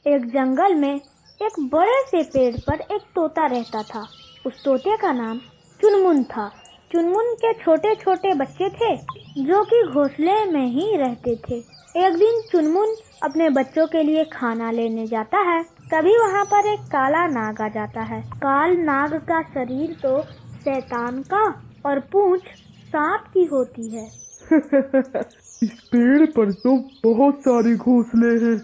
एक जंगल में एक बड़े से पेड़ पर एक तोता रहता था। उस तोते का नाम चुनमुन था। चुनमुन के छोटे छोटे बच्चे थे जो कि घोंसले में ही रहते थे। एक दिन चुनमुन अपने बच्चों के लिए खाना लेने जाता है। तभी वहाँ पर एक काला नाग आ जाता है। काल नाग का शरीर तो शैतान का और पूंछ सांप की होती है। इस पेड़ पर तो बहुत सारे घोंसले हैं,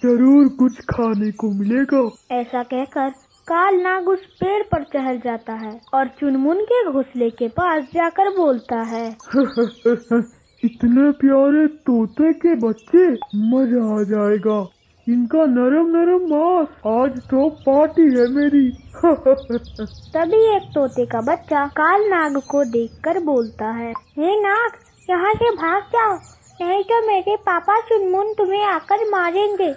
जरूर कुछ खाने को मिलेगा। ऐसा कहकर काल नाग उस पेड़ पर चढ़ जाता है और चुनमुन के घोंसले के पास जाकर बोलता है, इतने प्यारे तोते के बच्चे, मजा आ जाएगा। इनका नरम नरम मांस, आज तो पार्टी है मेरी। तभी एक तोते का बच्चा काल नाग को देखकर बोलता है, हे नाग, यहाँ से भाग जाओ, नहीं तो मेरे पापा चुनमुन तुम्हें आकर मारेंगे।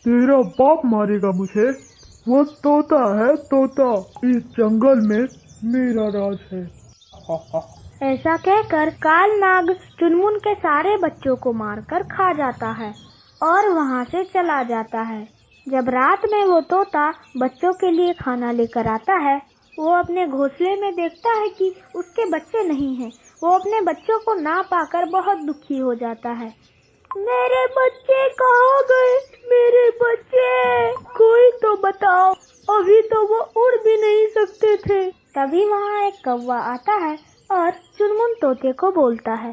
तेरा बाप मारेगा मुझे। वो तोता है तोता, इस जंगल में मेरा राज है। ऐसा कहकर काल नाग चुनमुन के सारे बच्चों को मारकर खा जाता है और वहाँ से चला जाता है। जब रात में वो तोता बच्चों के लिए खाना लेकर आता है, वो अपने घोंसले में देखता है कि उसके बच्चे नहीं हैं। वो अपने बच्चों को ना पाकर बहुत दुखी हो जाता है। मेरे बच्चे कहाँ गए? मेरे बच्चे, कोई तो बताओ, अभी तो वो उड़ भी नहीं सकते थे। तभी वहाँ एक कौवा आता है और चुनमुन तोते को बोलता है,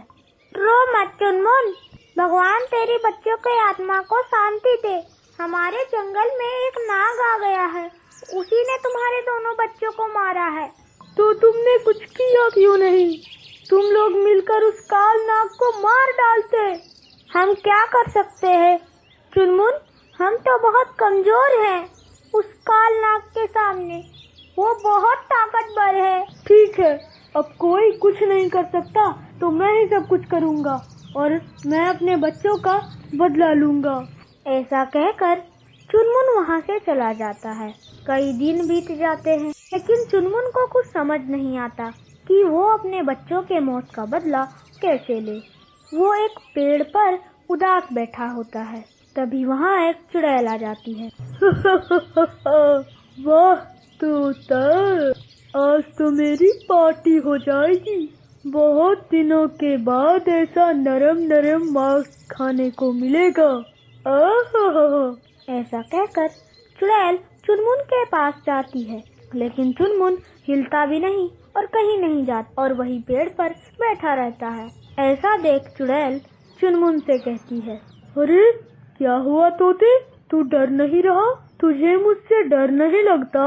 रो मत चुनमुन, भगवान तेरी बच्चों की आत्मा को शांति दे। हमारे जंगल में एक नाग आ गया है, उसी ने तुम्हारे दोनों बच्चों को मारा है। तो तुमने कुछ किया क्यों नहीं? तुम लोग मिलकर उस काल नाग को मार डालते। हम क्या कर सकते हैं चुनमुन, हम तो बहुत कमजोर हैं उस काल नाग के सामने, वो बहुत ताकतवर है। ठीक है, अब कोई कुछ नहीं कर सकता तो मैं ही सब कुछ करूँगा और मैं अपने बच्चों का बदला लूँगा। ऐसा कहकर चुनमुन वहाँ से चला जाता है। कई दिन बीत जाते हैं, लेकिन चुनमुन को कुछ समझ नहीं आता कि वो अपने बच्चों के मौत का बदला कैसे ले। वो एक पेड़ पर उदास बैठा होता है। तभी वहाँ एक चुड़ैल आ जाती है। वाह तोता, आज तो मेरी पार्टी हो जाएगी। बहुत दिनों के बाद ऐसा नरम नरम मांस खाने को मिलेगा। ऐसा कहकर चुड़ैल चुनमुन के पास जाती है, लेकिन चुनमुन हिलता भी नहीं और कहीं नहीं जाता और वही पेड़ पर बैठा रहता है। ऐसा देख चुड़ैल चुनमुन से कहती है, अरे क्या हुआ तोते, तू डर नहीं रहा? तुझे मुझसे डर नहीं लगता?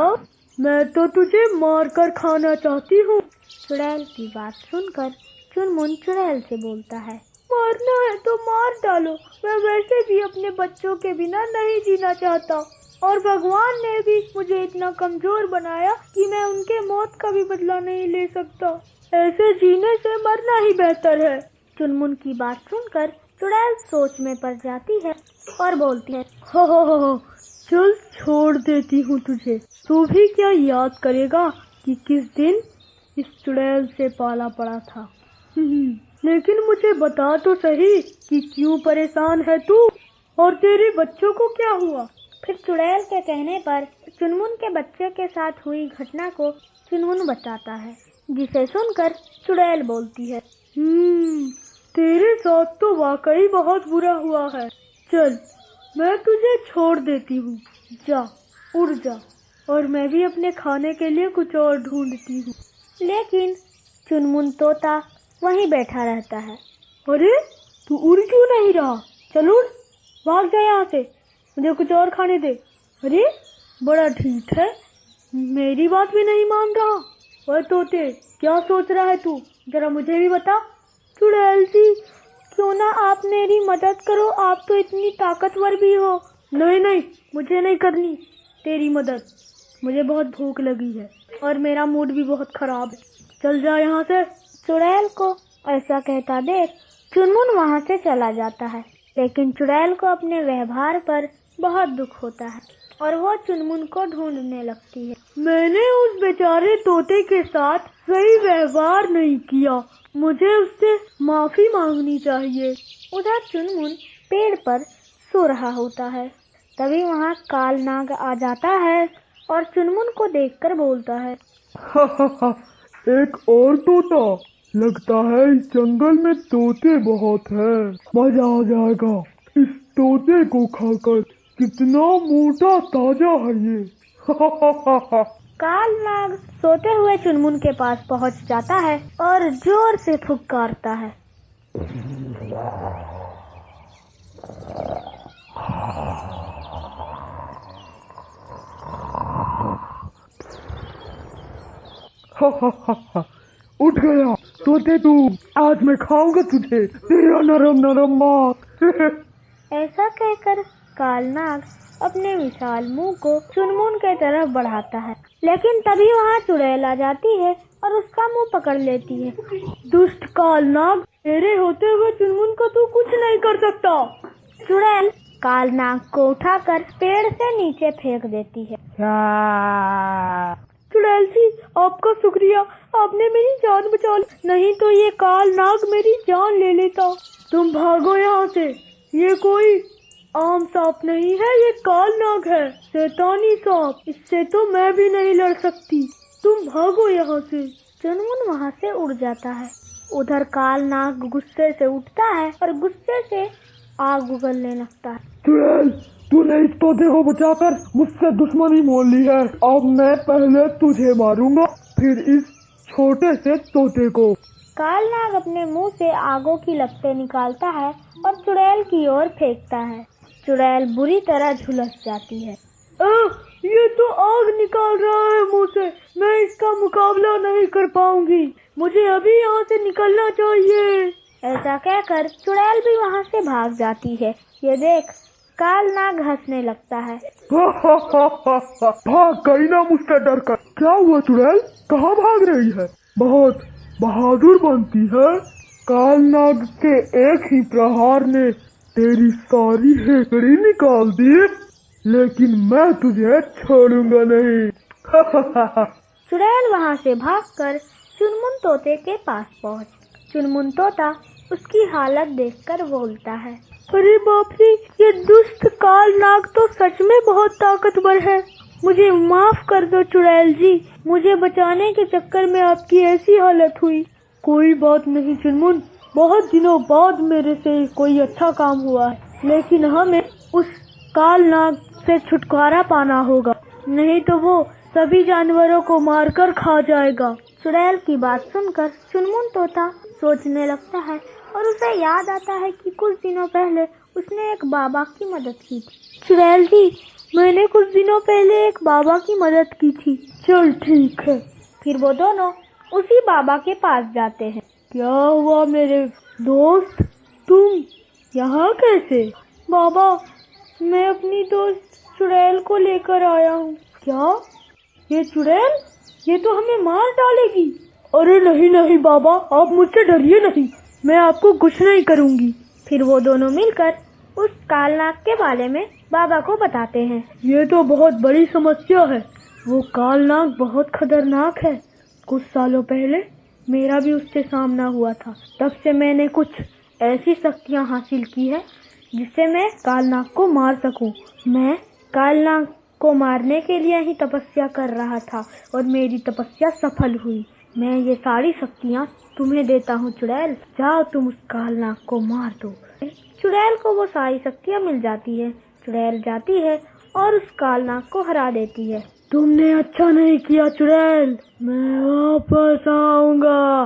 मैं तो तुझे मार कर खाना चाहती हूँ। चुड़ैल की बात सुनकर चुनमुन चुड़ैल से बोलता है, मारना है तो मार डालो, मैं वैसे भी अपने बच्चों के बिना नहीं जीना चाहता और भगवान ने भी मुझे इतना कमजोर बनाया कि मैं उनके मौत का भी बदला नहीं ले सकता। ऐसे जीने से मरना ही बेहतर है। चुनमुन की बात सुनकर चुड़ैल सोच में पड़ जाती है और बोलती है, हो, चल छोड़ देती हूँ तुझे। तू भी क्या याद करेगा कि किस दिन इस चुड़ैल से पाला पड़ा था। लेकिन मुझे बता तो सही कि क्यों परेशान है तू और तेरे बच्चों को क्या हुआ? फिर चुड़ैल के कहने पर चुनमुन के बच्चे के साथ हुई घटना को चुनमुन बताता है, जिसे सुनकर चुड़ैल बोलती है, तेरे साथ तो वाकई बहुत बुरा हुआ है। चल, मैं तुझे छोड़ देती हूँ, जा उड़ जा, और मैं भी अपने खाने के लिए कुछ और ढूंढती हूँ। लेकिन चुनमुन तोता वहीं बैठा रहता है। अरे तू उड़ क्यों नहीं रहा? चल उड़, भाग जा यहाँ से, मुझे कुछ और खाने दे। अरे बड़ा ढीठ है, मेरी बात भी नहीं मान रहा। ओए तोते, क्या सोच रहा है तू, जरा मुझे भी बता। चुड़ैल जी, क्यों ना आप मेरी मदद करो, आप तो इतनी ताकतवर भी हो। नहीं, मुझे नहीं करनी तेरी मदद, मुझे बहुत भूख लगी है और मेरा मूड भी बहुत खराब है। चल जा यहाँ से। चुड़ैल को ऐसा कहता देख चुनमुन वहाँ से चला जाता है, लेकिन चुड़ैल को अपने व्यवहार पर बहुत दुख होता है और वो चुनमुन को ढूंढने लगती है। मैंने उस बेचारे तोते के साथ सही व्यवहार नहीं किया, मुझे उससे माफी मांगनी चाहिए। उधर चुनमुन पेड़ पर सो रहा होता है। तभी वहाँ काल नाग आ जाता है और चुनमुन को देखकर बोलता है, एक और तोता। लगता है इस जंगल में तोते बहुत हैं। मजा आ जाएगा इस तोते को खाकर। कितना मोटा ताजा है ये। काल नाग सोते हुए चुनमुन के पास पहुँच जाता है और जोर से फुफकारता है। उठ गया तोते तू। आज मैं खाऊंगा तुझे, तेरा नरम नरम मांस। ऐसा कहकर कालनाग अपने विशाल मुंह को चुनमुन के तरफ बढ़ाता है, लेकिन तभी वहाँ चुड़ैल आ जाती है और उसका मुंह पकड़ लेती है। दुष्ट कालनाग, तेरे होते हुए चुनमुन को तू कुछ नहीं कर सकता। चुड़ैल कालनाग को उठाकर पेड़ से नीचे फेंक देती है। चुड़ैल जी, आपका शुक्रिया, आपने मेरी जान बचा ली, नहीं तो ये कालनाग मेरी जान ले लेता। तुम भागो यहाँ से, ये कोई आम सांप नहीं है, ये कालनाग है, शैतानी सांप। इससे तो मैं भी नहीं लड़ सकती। तुम भागो यहाँ से। चुनमुन वहाँ से उड़ जाता है। उधर कालनाग गुस्से से उठता है और गुस्से से आग उगलने लगता है। चुड़ैल, तूने इस तोते को बचाकर मुझसे दुश्मनी मोल ली है। अब मैं पहले तुझे मारूंगा, फिर इस छोटे से तोते को। कालनाग अपने मुंह से आगों की लपटें निकालता है और चुड़ैल की ओर फेंकता है। चुड़ैल बुरी तरह झुलस जाती है। ये तो आग निकाल रहा है मुंह से, मैं इसका मुकाबला नहीं कर पाऊंगी। मुझे अभी यहाँ से निकलना चाहिए। ऐसा कहकर चुड़ैल भी वहाँ से भाग जाती है। ये देख कालनाग हंसने लगता है। भाग गई ना मुझसे डर कर। क्या हुआ चुड़ैल, कहाँ भाग रही है? बहुत बहादुर बनती है। कालनाग के एक ही प्रहार ने तेरी सारी हेकड़ी निकाल दी, लेकिन मैं तुझे छोड़ूंगा नहीं। चुड़ैल वहाँ से भागकर चुनमुन तोते के पास पहुँच। चुनमुन तोता उसकी हालत देखकर बोलता है, अरे बाप रे, ये दुष्ट कालनाग तो सच में बहुत ताकतवर है। मुझे माफ कर दो चुड़ैल जी, मुझे बचाने के चक्कर में आपकी ऐसी हालत हुई। कोई बात नहीं चुनमुन, बहुत दिनों बाद मेरे से कोई अच्छा काम हुआ है, लेकिन हमें उस कालनाग से छुटकारा पाना होगा, नहीं तो वो सभी जानवरों को मारकर खा जाएगा। चुड़ैल की बात सुनकर चुनमुन तोता सोचने लगता है और उसे याद आता है कि कुछ दिनों पहले उसने एक बाबा की मदद की थी। चुड़ैल जी, मैंने कुछ दिनों पहले एक बाबा की मदद की थी। चल ठीक है। फिर वो दोनों उसी बाबा के पास जाते हैं। क्या हुआ मेरे दोस्त, तुम यहाँ कैसे? बाबा, मैं अपनी दोस्त चुड़ैल को लेकर आया हूँ। क्या? ये चुड़ैल, ये तो हमें मार डालेगी। अरे नहीं नहीं बाबा, आप मुझसे डरिए नहीं, मैं आपको कुछ नहीं करूँगी। फिर वो दोनों मिलकर उस कालनाग के बारे में बाबा को बताते हैं। ये तो बहुत बड़ी समस्या है, वो कालनाग बहुत खतरनाक है। कुछ सालों पहले मेरा भी उससे सामना हुआ था, तब से मैंने कुछ ऐसी शक्तियाँ हासिल की है जिससे मैं कालनाग को मार सकूं। मैं कालनाग को मारने के लिए ही तपस्या कर रहा था और मेरी तपस्या सफल हुई। मैं ये सारी शक्तियाँ तुम्हें देता हूँ चुड़ैल, जाओ तुम उस कालनाग को मार दो। चुड़ैल को वो सारी शक्तियाँ मिल जाती है। चुड़ैल जाती है और उस कालनाग को हरा देती है। तुमने अच्छा नहीं किया चुड़ैल, मैं वापस आऊंगा।